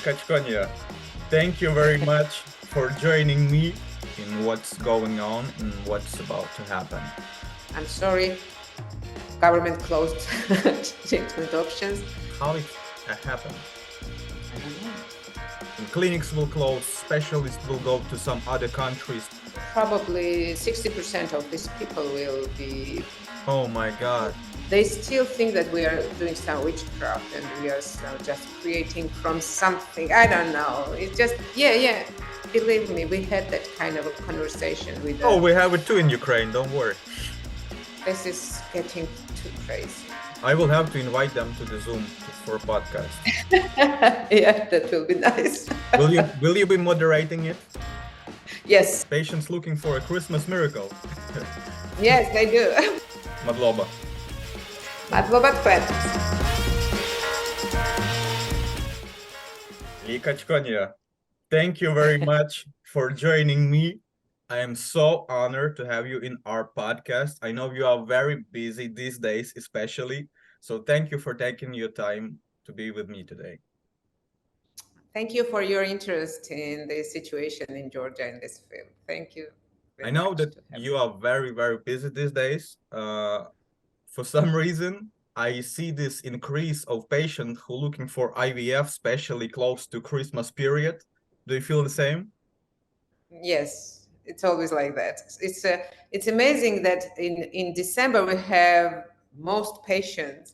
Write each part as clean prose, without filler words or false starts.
Lika Chkonia, thank you very much for joining me in what's going on and what's about to happen. I'm sorry, government closed treatment options. How it happened? I don't know. And clinics will close, specialists will go to some other countries. Probably 60% of these people will be. Oh my God. They still think that we are doing some witchcraft and we are just creating from something. I don't know. It's just, yeah. Believe me, we had that kind of a conversation with. Oh, we have it too in Ukraine, don't worry. This is getting too crazy. I will have to invite them to the Zoom for a podcast. Yeah, that will be nice. Will you be moderating it? Yes. Patients looking for a Christmas miracle. Yes, they do. Madloba. Madloba friends. Lika Chkonia, thank you very much for joining me. I am so honored to have you in our podcast. I know you are very busy these days, especially. So thank you for taking your time to be with me today. Thank you for your interest in the situation in Georgia in this field. Thank you. I know that you are very, very busy these days. For some reason, I see this increase of patients who are looking for IVF, especially close to Christmas period. Do you feel the same? Yes, it's always like that. It's amazing that in December we have most patients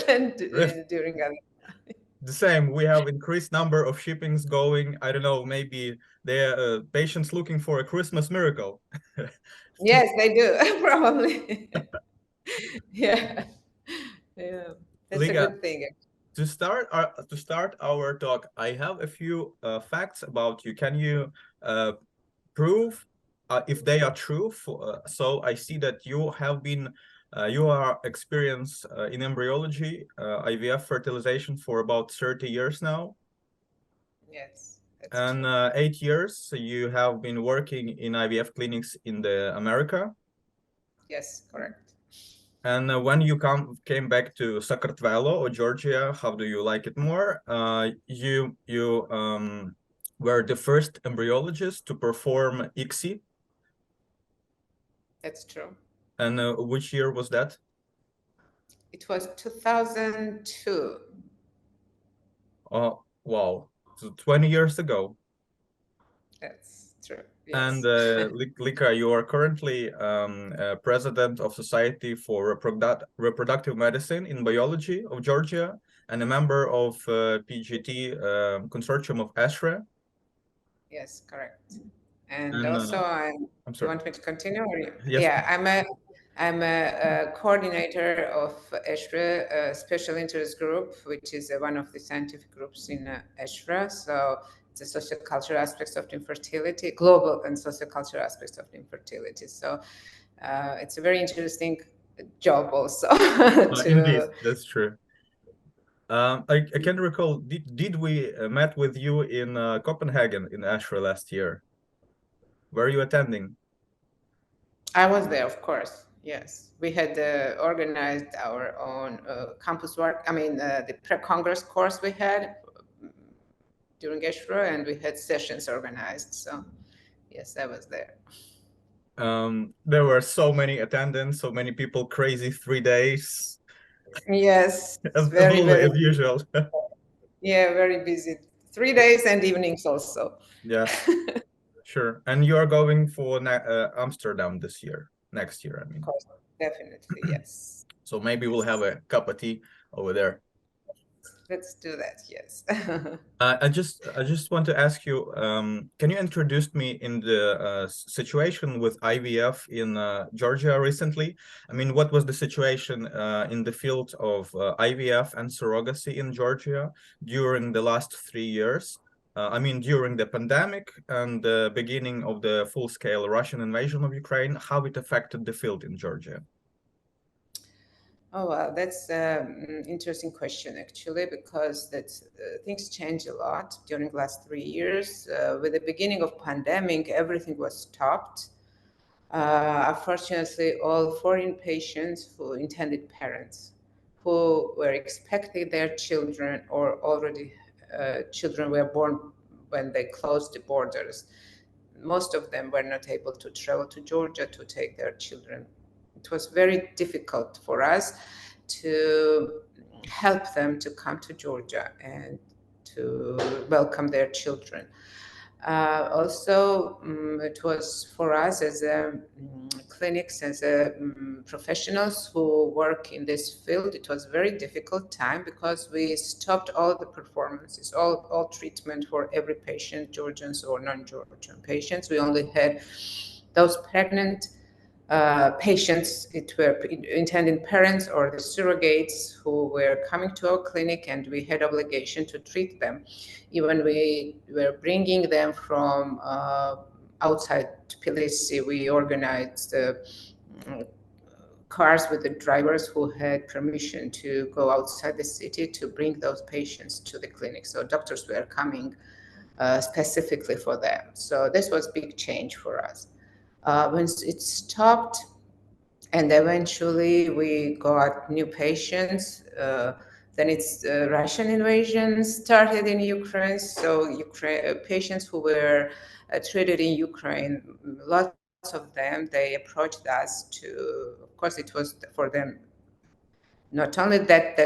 than during other. The same. We have increased number of shippings going. I don't know, maybe they're patients looking for a Christmas miracle. Yes, they do, probably. Yeah. That's Liga, a good thing. to start our talk, I have a few facts about you. Can you prove if they are true? So I see that you are experienced in embryology, IVF fertilization for about 30 years now. Yes. And 8 years you have been working in IVF clinics in the America. Yes, correct. And when you came back to Sakartvelo or Georgia, how do you like it more? You were the first embryologist to perform ICSI. That's true. And which year was that? It was 2002. Oh, wow. So 20 years ago. That's true. Yes. And Lika, you are currently president of Society for Reproductive Medicine in Biology of Georgia and a member of PGT consortium of ESHRE. Yes, correct. And also, I'm do you sorry. want me to continue? Or Yes. Yeah, I'm a coordinator of ESHRE, Special Interest Group, which is one of the scientific groups in ESHRE. So it's a sociocultural aspects of infertility, global and sociocultural aspects of infertility. So it's a very interesting job also. Indeed, that's true. I can recall, did we met with you in Copenhagen in ESHRE last year? Were you attending? I was there, of course. Yes, we had organized our own campus work. I mean, the pre-congress course we had during ESHRE, and we had sessions organized. So, yes, I was there. There were so many attendants, so many people, crazy 3 days. Yes, as very, as usual. Yeah, very busy. 3 days and evenings also. Yes, sure. And you are going for Amsterdam this year, next year, I mean. Of course, definitely, yes. So maybe we'll have a cup of tea over there. Let's do that, yes. I just want to ask you, can you introduce me in the situation with IVF in Georgia recently? I mean, what was the situation in the field of IVF and surrogacy in Georgia during the last 3 years? I mean, during the pandemic and the beginning of the full-scale Russian invasion of Ukraine, how it affected the field in Georgia? Oh, well, that's an interesting question, actually, because things changed a lot during the last 3 years. With the beginning of pandemic, everything was stopped. Unfortunately, all foreign patients who intended parents who were expecting their children or already children were born when they closed the borders. Most of them were not able to travel to Georgia to take their children. It was very difficult for us to help them to come to Georgia and to welcome their children. Also, it was for us as clinics, as professionals who work in this field, it was a very difficult time because we stopped all the performances, all treatment for every patient, Georgians or non-Georgian patients. We only had those pregnant patients, it were intended parents or the surrogates who were coming to our clinic, and we had obligation to treat them. Even we were bringing them from outside Tbilisi. We organized cars with the drivers who had permission to go outside the city to bring those patients to the clinic. So doctors were coming specifically for them. So this was a big change for us. When it stopped, and eventually we got new patients. Then it's Russian invasion started in Ukraine. So patients who were treated in Ukraine, lots of them, they approached us to, of course, it was for them not only that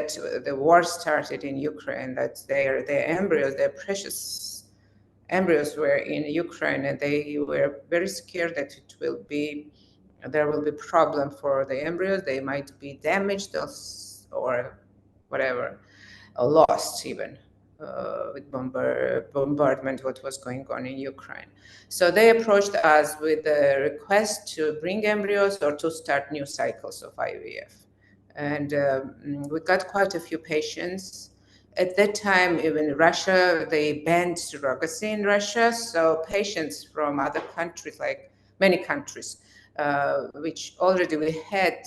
the war started in Ukraine, that their embryos, their precious embryos were in Ukraine, and they were very scared that there will be problem for the embryos. They might be damaged or whatever, or lost even with bombardment, what was going on in Ukraine. So they approached us with a request to bring embryos or to start new cycles of IVF. And we got quite a few patients. At that time, even Russia, they banned surrogacy in Russia. So patients from other countries, like many countries, which already we had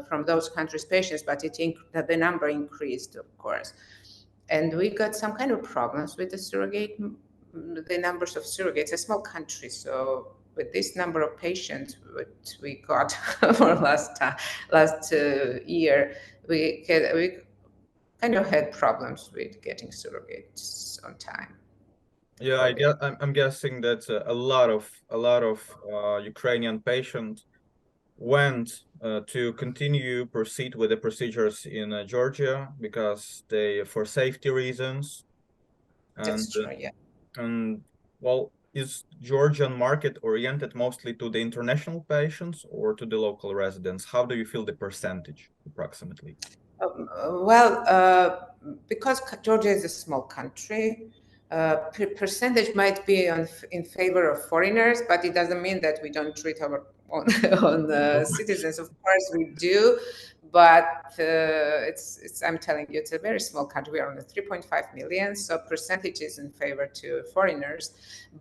from those countries patients, but the number increased, of course. And we got some kind of problems with the numbers of surrogates. A small country, so with this number of patients, what we got for last year, we kind of had problems with getting surrogates on time. Yeah, I'm guessing that a lot of Ukrainian patients went to proceed with the procedures in Georgia because for safety reasons. That's true, yeah. And well, is Georgian market oriented mostly to the international patients or to the local residents? How do you feel the percentage approximately? Because Georgia is a small country, percentage might be in favor of foreigners, but it doesn't mean that we don't treat our own citizens. Of course, we do, but I'm telling you, it's a very small country. We are only 3.5 million, so percentage is in favor to foreigners.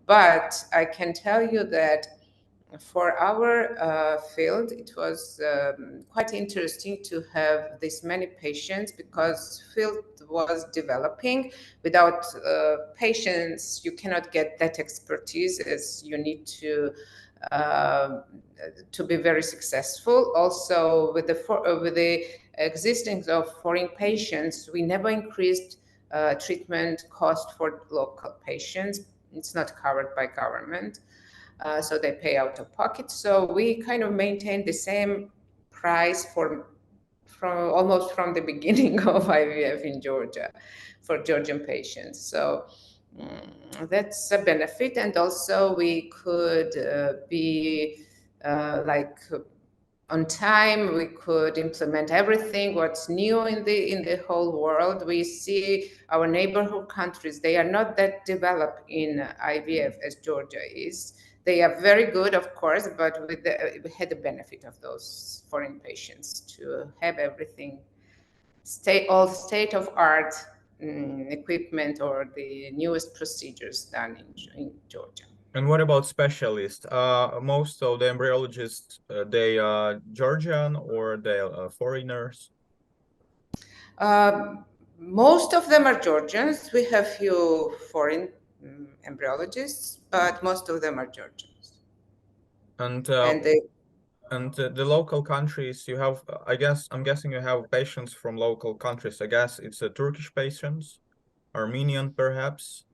But I can tell you that for our field, it was quite interesting to have this many patients because field was developing. Without patients, you cannot get that expertise as you need to be very successful. Also, with the existence of foreign patients, we never increased treatment cost for local patients. It's not covered by government. So they pay out of pocket. So we kind of maintain the same price from almost from the beginning of IVF in Georgia for Georgian patients. So that's a benefit. And also we could be on time. We could implement everything what's new in the whole world. We see our neighborhood countries, they are not that developed in IVF as Georgia is. They are very good, of course, but we had the benefit of those foreign patients to have everything, all state-of-art equipment or the newest procedures done in Georgia. And what about specialists? Most of the embryologists, they are Georgian or they are foreigners? Most of them are Georgians. We have few foreign embryologists, but most of them are Georgians. And the local countries you have, I'm guessing you have patients from local countries. I guess it's Turkish patients. Armenian, perhaps?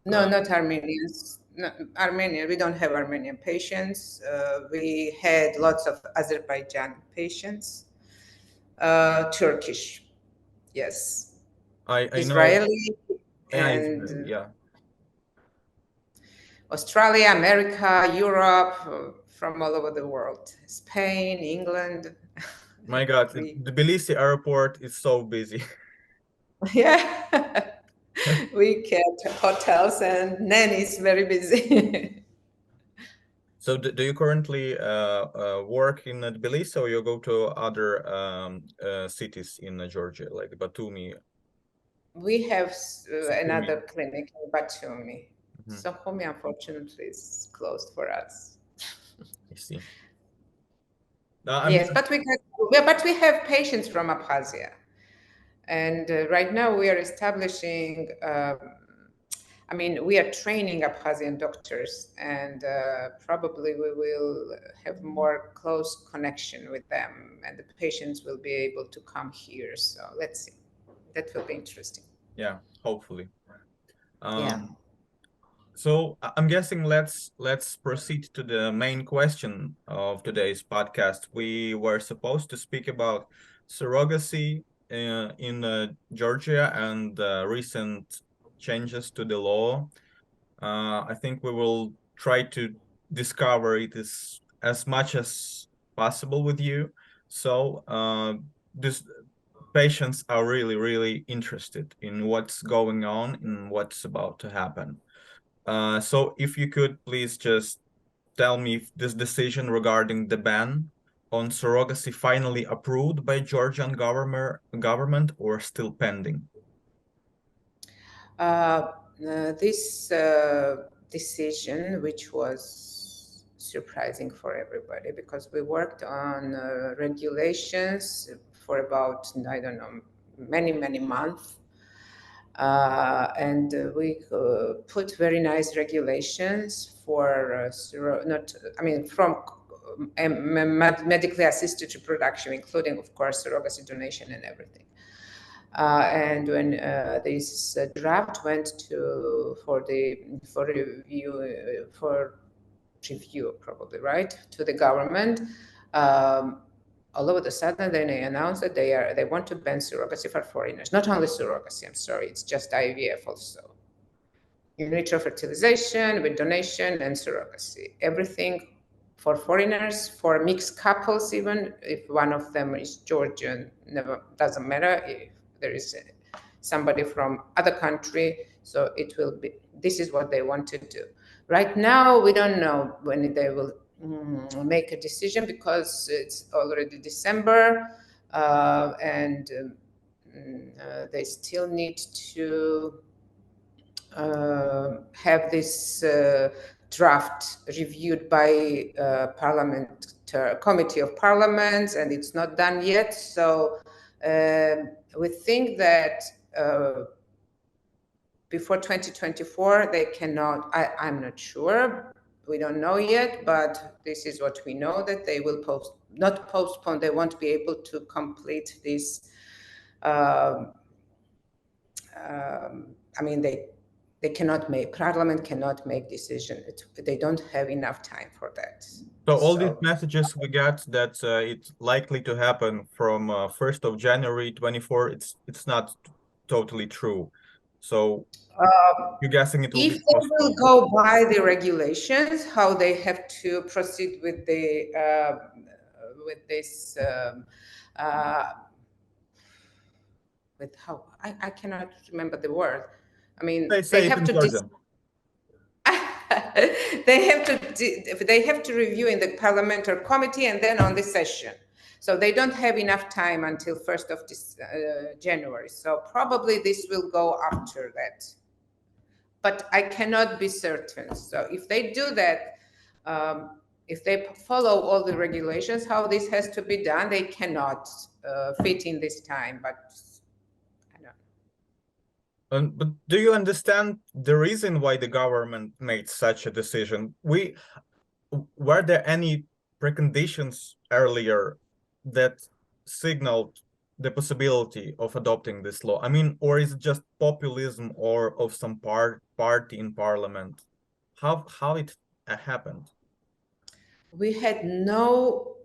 No, not Armenians. No, Armenian. We don't have Armenian patients. We had lots of Azerbaijan patients. Turkish, yes. I know. Israeli Yeah, Israel, and yeah. Australia, America, Europe, from all over the world. Spain, England. My God, We, Tbilisi airport is so busy. yeah. We kept hotels and nannies very busy. So do you currently work in Tbilisi, or you go to other cities in Georgia, like Batumi? We have Sukhumi? another clinic in Batumi. Mhm. Sukhumi, unfortunately, is closed for us. I see. Yes, but we have patients from Abkhazia, and right now we are establishing. I mean, we are training Abkhazian doctors, and probably we will have more close connection with them, and the patients will be able to come here. So let's see. That will be interesting. Yeah, hopefully. Yeah. So I'm guessing let's proceed to the main question of today's podcast. We were supposed to speak about surrogacy in Georgia and recent changes to the law. I think we will try to discover it as much as possible with you. So this patients are really, really interested in what's going on and what's about to happen. So if you could please just tell me if this decision regarding the ban on surrogacy finally approved by Georgian government or still pending? This decision, which was surprising for everybody, because we worked on regulations for about, I don't know, many months. And we put very nice regulations for from medically assisted reproduction, including, of course, surrogacy donation and everything. And when this draft went to for review, probably right, to the government, all of a sudden they announced that they want to ban surrogacy for foreigners. Not only surrogacy, I'm sorry, it's just IVF also. In vitro fertilization with donation and surrogacy. Everything for foreigners, for mixed couples, even if one of them is Georgian, never doesn't matter if there is somebody from other country. So it will be. This is what they want to do. Right now, we don't know when they will make a decision because it's already December, and they still need to have this draft reviewed by Committee of Parliaments, and it's not done yet. So we think that before 2024 they cannot. I'm not sure. We don't know yet, but this is what we know, that they will not postpone. They won't be able to complete this. I mean, they cannot make, Parliament cannot make decision. They don't have enough time for that. So all these messages we got that it's likely to happen from 1st of January 24, it's not totally true. So you're guessing it will If be they will postponed. go by the regulations, how they have to proceed with the with this with how I cannot remember the word. I mean, Say it in Georgian. they have to review in the parliamentary committee and then on the session. So they don't have enough time until 1st of January. So probably this will go after that. But I cannot be certain. So if they do that, if they follow all the regulations, how this has to be done, they cannot fit in this time. But I don't know. But do you understand the reason why the government made such a decision? Were there any preconditions earlier that signaled the possibility of adopting this law? I mean, or is it just populism or of some party in parliament? How it happened? We had no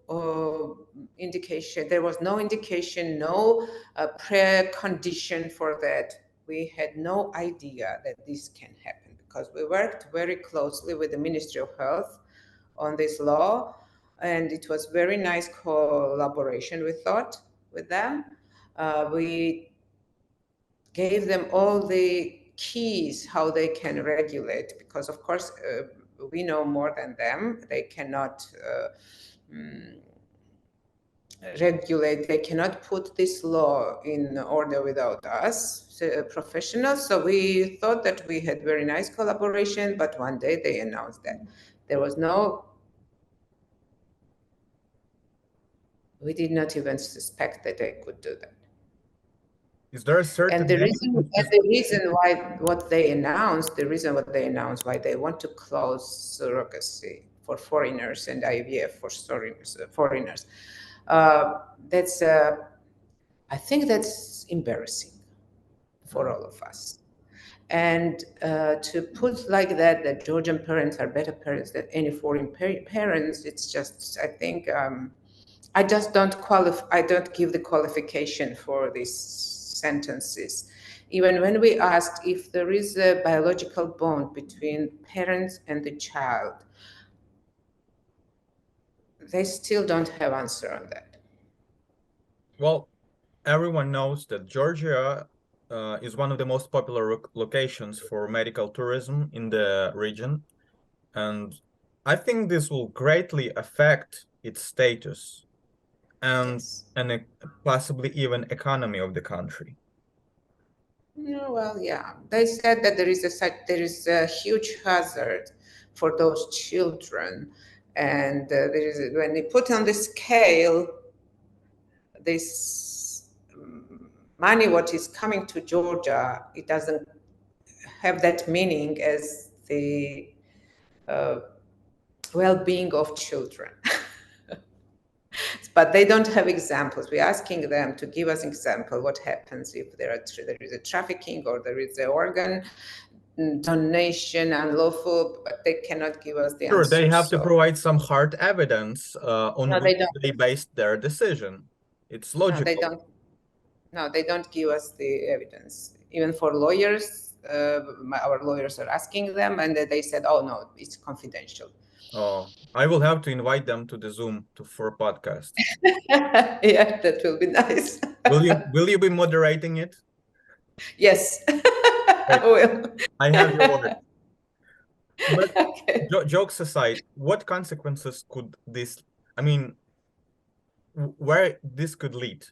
indication. There was no indication, no precondition for that. We had no idea that this can happen because we worked very closely with the Ministry of Health on this law, and it was very nice collaboration, we thought, with them. We gave them all the keys how they can regulate, because of course we know more than them. They cannot regulate, they cannot put this law in order without us professionals. So we thought that we had very nice collaboration, but one day they announced that there was no, we did not even suspect that they could do that. Is there a certain and the reason why what they announced why they want to close surrogacy for foreigners and IVF for foreigners, that's I think that's embarrassing for all of us. And to put like that Georgian parents are better parents than any foreign parents, it's just, I think, I just don't qualify. I don't give the qualification for these sentences. Even when we asked if there is a biological bond between parents and the child, they still don't have answer on that. Well, everyone knows that Georgia is one of the most popular locations for medical tourism in the region. And I think this will greatly affect its status and Yes. and possibly even economy of the country. No, well, yeah. They said that there is a huge hazard for those children, and when they put on the scale this money what is coming to Georgia, it doesn't have that meaning as the well-being of children. But they don't have examples. We're asking them to give us example what happens if there is a trafficking or there is an organ donation unlawful, but they cannot give us the Sure, answer. they have to provide some hard evidence on No, which they don't. they based their decision. It's logical. No, they don't. No, they don't give us the evidence. Even for lawyers, our lawyers are asking them, and they said, "Oh no, it's confidential." Oh, I will have to invite them to the Zoom for a podcast. Yeah, that will be nice. Will you be moderating it? Yes, I will. I have your word. But Okay. jokes aside, what consequences could this, I mean, where this could lead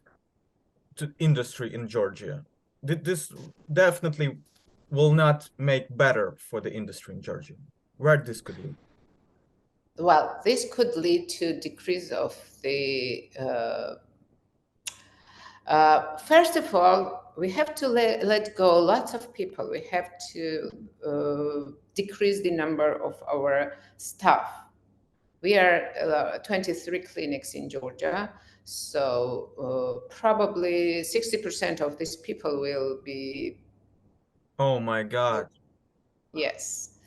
to industry in Georgia? This definitely will not make better for the industry in Georgia. Where this could lead? Well, this could lead to decrease of the. First of all, we have to let go lots of people. We have to decrease the number of our staff. We are 23 clinics in Georgia, so probably 60% of these people will be. Oh my God. Yes.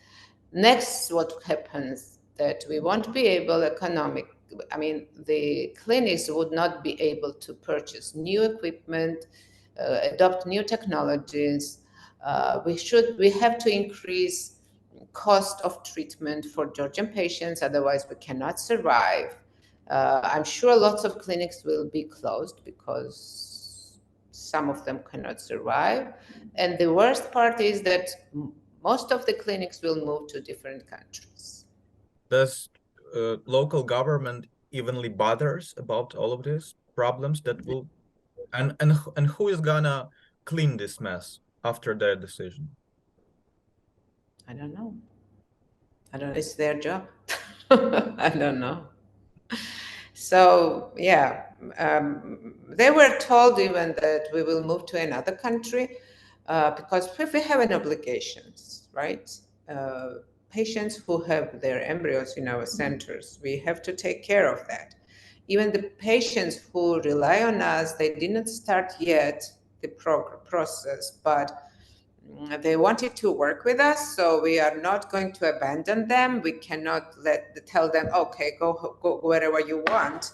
Next, what happens that we won't be able the clinics would not be able to purchase new equipment, adopt new technologies. We have to increase cost of treatment for Georgian patients, otherwise we cannot survive. I'm sure lots of clinics will be closed because some of them cannot survive. And the worst part is that most of the clinics will move to different countries. Does local government evenly bothers about all of these problems that will, and who is gonna clean this mess after their decision? I don't know. It's their job. I don't know. So yeah, they were told even that we will move to another country because we have an obligations, right? Patients who have their embryos in our centers, we have to take care of that. even the patients who rely on us, they didn't start yet the process, but they wanted to work with us, so we are not going to abandon them. We cannot tell them, okay, go wherever you want,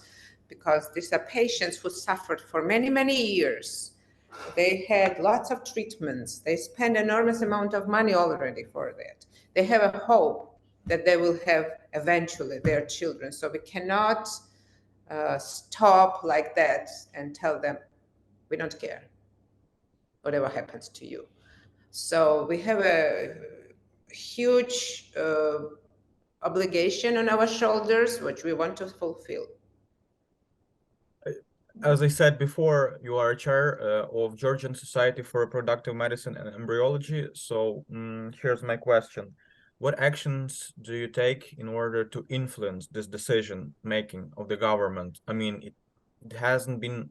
because these are patients who suffered for many, many years. They had lots of treatments. They spend enormous amount of money already for that. They have a hope that they will have eventually their children. So we cannot stop like that and tell them, we don't care, whatever happens to you. So we have a huge obligation on our shoulders, which we want to fulfill. As I said before, you are a chair of Georgian Society for Reproductive Medicine and Embryology. So here's my question. What actions do you take in order to influence this decision making of the government? I mean, it hasn't been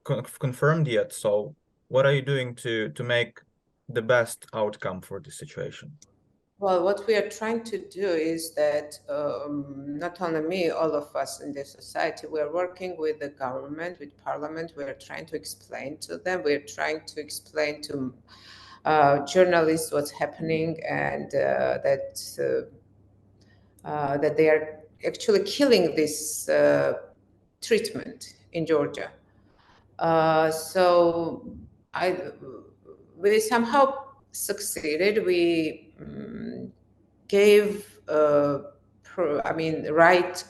confirmed yet. So what are you doing to make the best outcome for the situation? Well, what we are trying to do is that not only me, all of us in the society, we are working with the government, with parliament. We are trying to explain to them. We are trying to explain to journalists what's happening, and that they are actually killing this treatment in Georgia. So we somehow succeeded. We gave, correct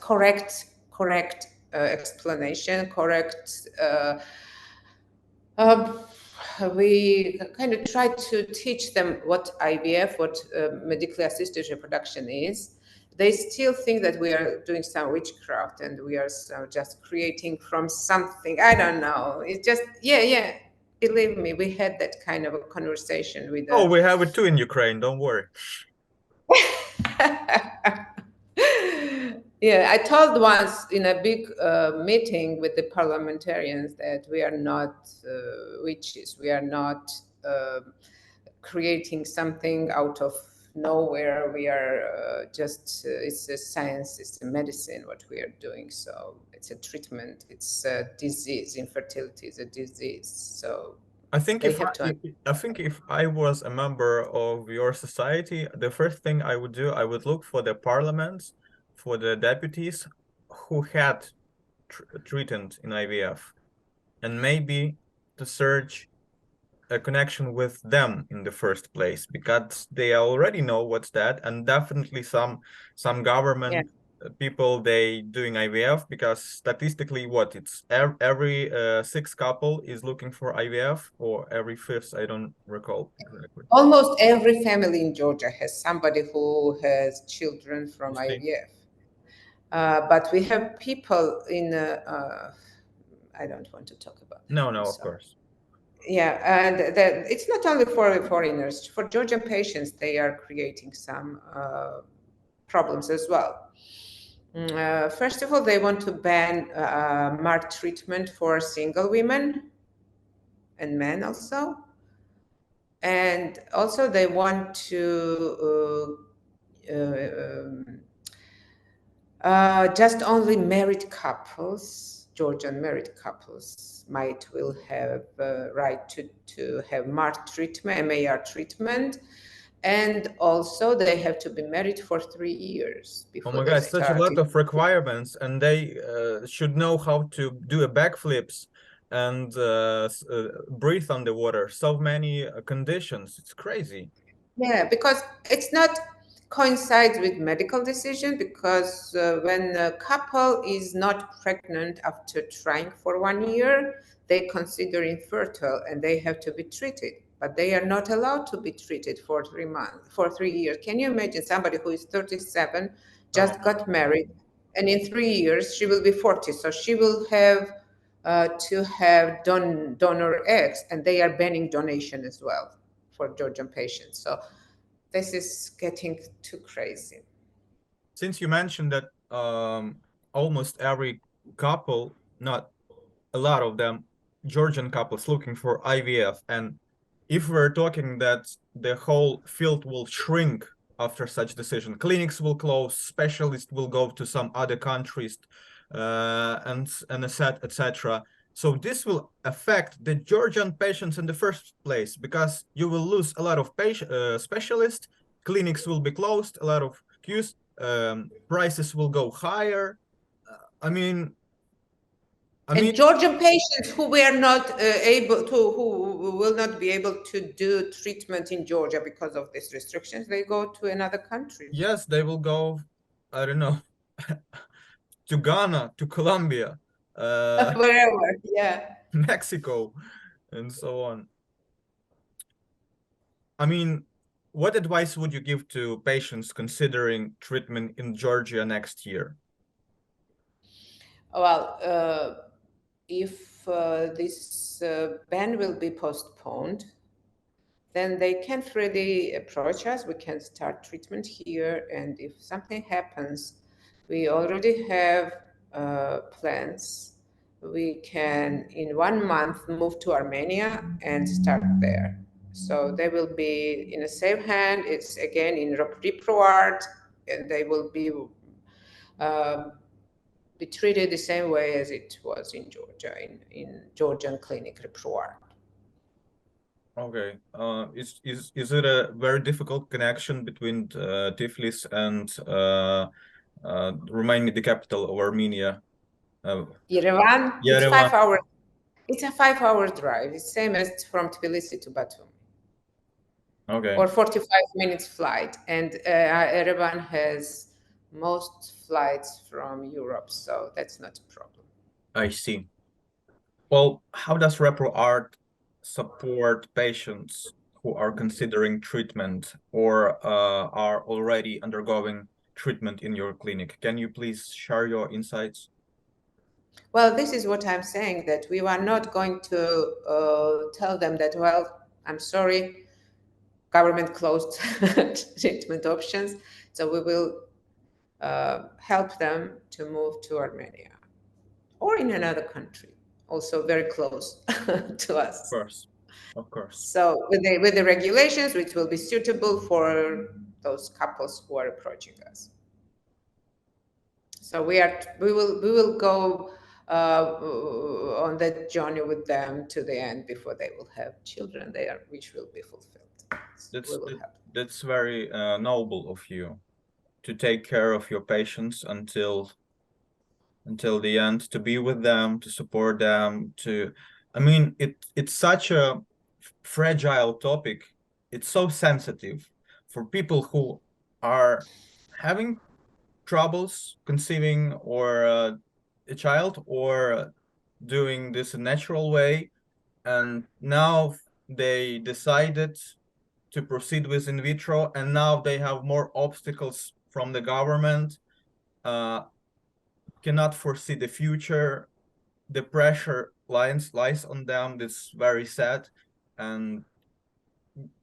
explanation, correct. We kind of tried to teach them what IVF, what medically assisted reproduction is. They still think that we are doing some witchcraft and we are just creating from something. I don't know. It's just, yeah. Believe me, we had that kind of a conversation with. Oh, we have it too in Ukraine. Don't worry. Yeah, I told once in a big meeting with the parliamentarians that we are not witches. We are not creating something out of nowhere. We are it's a science, it's a medicine, what we are doing. So it's a treatment, it's a disease. Infertility is a disease. So I think if I was a member of your society, the first thing I would do, I would look for the parliaments, for the deputies who had treated in IVF, and maybe to search a connection with them in the first place, because they already know what's that, and definitely some government people, they doing IVF, because statistically it's every sixth couple is looking for IVF, or every fifth, I don't recall exactly. Almost every family in Georgia has somebody who has children from IVF. But we have people in I don't want to talk about it. No, of course. Yeah, and it's not only for foreigners. For Georgian patients, they are creating some problems as well. First of all, they want to ban MART treatment for single women and men also. And also they want to just only married couples, Georgian married couples will have right to have MART treatment, MAR treatment. And also they have to be married for 3 years before. Oh my God, such a lot of requirements, and they should know how to do a backflips and breathe underwater. So many conditions. It's crazy. Yeah, because it's not coincides with medical decision, because when a couple is not pregnant after trying for 1 year, they consider infertile and they have to be treated. But they are not allowed to be treated for 3 months, for 3 years. Can you imagine somebody who is 37, just got married, and in 3 years she will be 40, so she will have to have donor eggs, and they are banning donation as well for Georgian patients. So this is getting too crazy. Since you mentioned that almost every couple, not a lot of them, Georgian couples looking for IVF, and if we're talking that the whole field will shrink after such decision, clinics will close, specialists will go to some other countries, and etc. So this will affect the Georgian patients in the first place, because you will lose a lot of specialists, clinics will be closed, a lot of queues, prices will go higher. I mean, and Georgian patients who were not able to, who will not be able to do treatment in Georgia because of these restrictions, they go to another country. Yes, they will go, I don't know, to Ghana, to Colombia, wherever, yeah. Mexico, and so on. I mean, what advice would you give to patients considering treatment in Georgia next year? Well, if this ban will be postponed, then they can freely approach us. We can start treatment here. And if something happens, we already have plans. We can, in 1 month, move to Armenia and start there. So they will be in a safe hand. It's again in Reproart, and they will be treated the same way as it was in Georgia, in Georgian clinic Reproart. Okay. Is it a very difficult connection between Tiflis and remind me the capital of Armenia? Yerevan. It's Yerevan. 5 hours. It's a 5-hour drive. It's same as from Tbilisi to Batum. Okay. Or 45 minutes flight. And Yerevan has most flights from Europe, so that's not a problem. I see. Well, how does Reproart support patients who are considering treatment or are already undergoing treatment in your clinic? Can you please share your insights? Well, this is what I'm saying, that we are not going to tell them that, well, I'm sorry, government closed treatment options. So we will help them to move to Armenia or in another country, also very close to us. Of course. So with the regulations, which will be suitable for those couples who are approaching us. So we will go on that journey with them to the end before they will have children there, which will be fulfilled. That's very noble of you to take care of your patients until the end, to be with them, to support them, I mean, it's such a fragile topic. It's so sensitive for people who are having troubles conceiving or a child, or doing this a natural way, and now they decided to proceed with in vitro, and now they have more obstacles from the government, cannot foresee the future, the pressure lies on them. It's very sad, and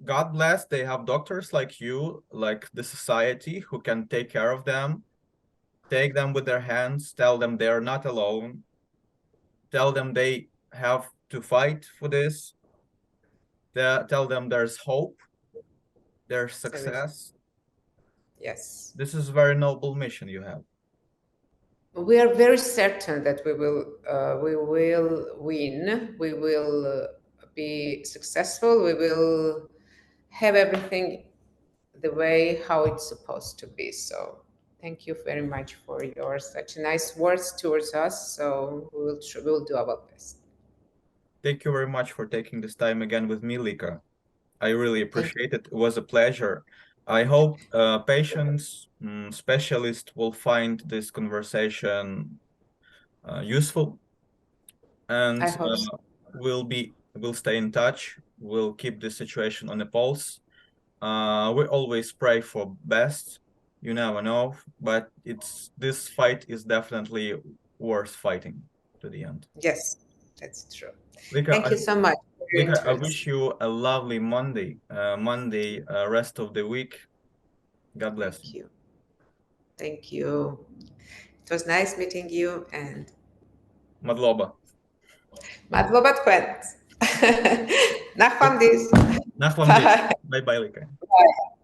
God bless, they have doctors like you, like the society, who can take care of them, take them with their hands, tell them they're not alone, tell them they have to fight for this, tell them there's hope, there's success. Yes. This is a very noble mission you have. We are very certain that we will win. We will be successful. We will have everything the way how it's supposed to be. So thank you very much for your such nice words towards us. So we will do our best. Thank you very much for taking this time again with me, Lika. I really appreciate it. It was a pleasure. I hope patients, specialists will find this conversation useful, and I hope so. we'll stay in touch. We'll keep the situation on the pulse. We always pray for best. You never know, but this fight is definitely worth fighting to the end. Yes, that's true. Lika, thank you so much. Lika, I wish you a lovely Monday, rest of the week. God bless you. Thank you. It was nice meeting you, and Madloba. Madloba twins. Nachwamdis. Nachwamdis. Bye bye, Lika. Bye.